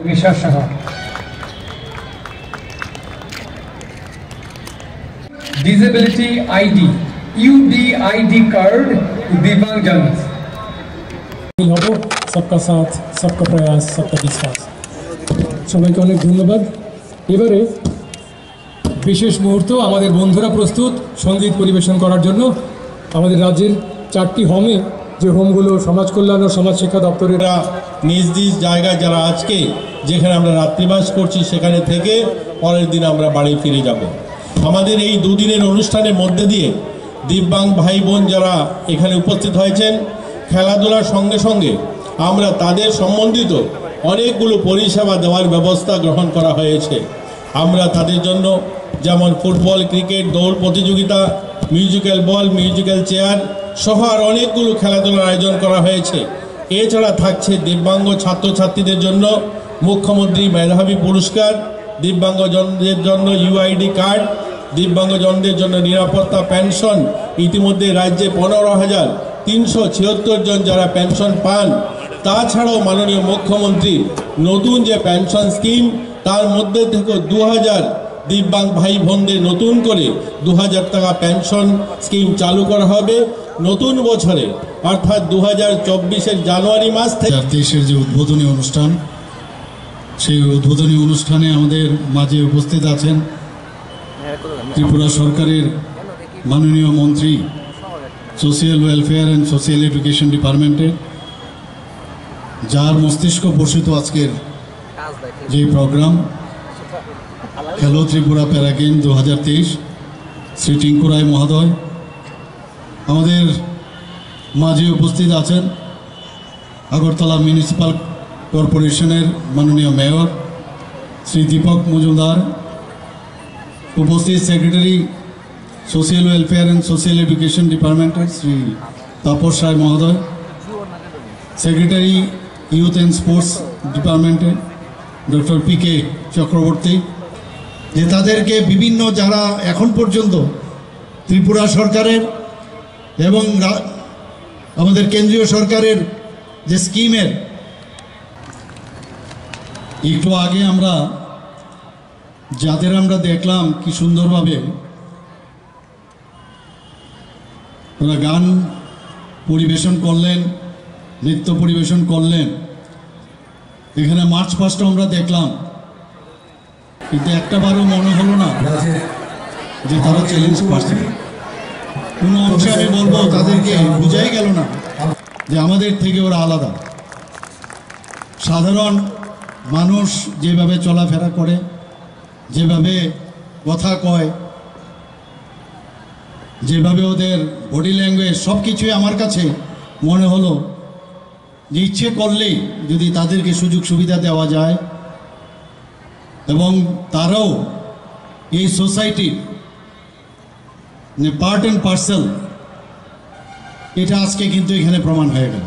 विशेष disability ID UDID card दिव्यांगजन सबका साथ सबका प्रयास सबका विश्वास সবাইকে অনেক ধন্যবাদ। এবারে বিশেষ মুহূর্ত আমাদের বন্ধুরা প্রস্তুত সঙ্গীত পরিবেশন করার জন্য। আমাদের রাজ্যের 4টি হোমে যে হোমগুলো সমাজ কল্যাণ ও সমাজ শিক্ষা দপ্তরের নিজ নিজ জায়গায় যারা আজকে যেখানে আমরা রাত্রিবাস করছি সেখানে থেকে পরের দিন আমরা বাড়ি ফিরে যাব। আমাদের এই দুদিনের অনুষ্ঠানের মধ্যে দিয়ে দিব্যাঙ্গ ভাই বোন যারা এখানে উপস্থিত হয়েছেন খেলাধুলার সঙ্গে সঙ্গে আমরা তাদের সম্বন্ধিত অনেকগুলো পরিষেবা দেওয়ার ব্যবস্থা গ্রহণ করা হয়েছে। আমরা তাদের জন্য যেমন ফুটবল, ক্রিকেট, দৌড় প্রতিযোগিতা, মিউজিক্যাল বল, মিউজিক্যাল চেয়ার সহ আর অনেকগুলো খেলাধুলার আয়োজন করা হয়েছে। এছাড়া থাকছে দিব্যাঙ্গ ছাত্রছাত্রীদের জন্য মুখ্যমন্ত্রী মেধাবী পুরস্কার, দিব্যাঙ্গজনদের জন্য UID কার্ড, দিব্যাঙ্গজনদের জন্য নিরাপত্তা পেনশন। ইতিমধ্যে রাজ্যে 15,376 জন যারা পেনশন পান। তাছাড়াও মাননীয় মুখ্যমন্ত্রী নতুন যে পেনশন স্কিম তার মধ্যে থেকে 2000 দিব্যাঙ্গ ভাই বোনদের নতুন করে 2000 টাকা পেনশন স্কিম চালু করা হবে নতুন বছরে, অর্থাৎ 2024-এর জানুয়ারি মাস থেকে। দেশের যে উদ্বোধনী অনুষ্ঠান, সেই উদ্বোধনী অনুষ্ঠানে আমাদের মাঝে উপস্থিত আছেন ত্রিপুরা সরকারের মাননীয় মন্ত্রী social welfare and social education ডিপার্টমেন্টের, যার মস্তিষ্ক পোষিত আজকের যে প্রোগ্রাম খেলো ত্রিপুরা প্যারা গেম 2023, শ্রী টিঙ্কু রায় মহোদয়। আমাদের মাঝে উপস্থিত আছেন আগরতলা মিউনিসিপ্যাল কর্পোরেশনের মাননীয় মেয়র শ্রী দীপক মজুমদার, উপস্থিত secretary social welfare and social education ডিপার্টমেন্টের শ্রী তাপস রায় মহোদয়, সেক্রেটারি ইউথ অ্যান্ড স্পোর্টস ডিপার্টমেন্টের ডক্টর PK চক্রবর্তী, যে তাদেরকে বিভিন্ন যারা এখন পর্যন্ত ত্রিপুরা সরকারের এবং আমাদের কেন্দ্রীয় সরকারের যে স্কিমের একটু আগে আমরা যাদের আমরা দেখলাম কি সুন্দরভাবে ওরা গান পরিবেশন করলেন, নৃত্য পরিবেশন করলেন। এখানে মার্চ পাস্টও আমরা দেখলাম, কিন্তু একটাবারও মনে হলো না যে তারা চ্যালেঞ্জ পাচ্ছে। কোনো অংশে আমি বলবো তাদেরকে বোঝাই গেল না যে আমাদের থেকে ওরা আলাদা। সাধারণ মানুষ যেভাবে চলাফেরা করে, যেভাবে কথা কয়, যেভাবে ওদের বডি ল্যাঙ্গুয়েজ সব কিছুই আমার কাছে মনে হলো যে ইচ্ছে করলেই যদি তাদেরকে সুযোগ সুবিধা দেওয়া যায় এবং তারাও এই সোসাইটির পার্ট অ্যান্ড পার্সেল, এটা আজকে কিন্তু এখানে প্রমাণ হয়ে গেল।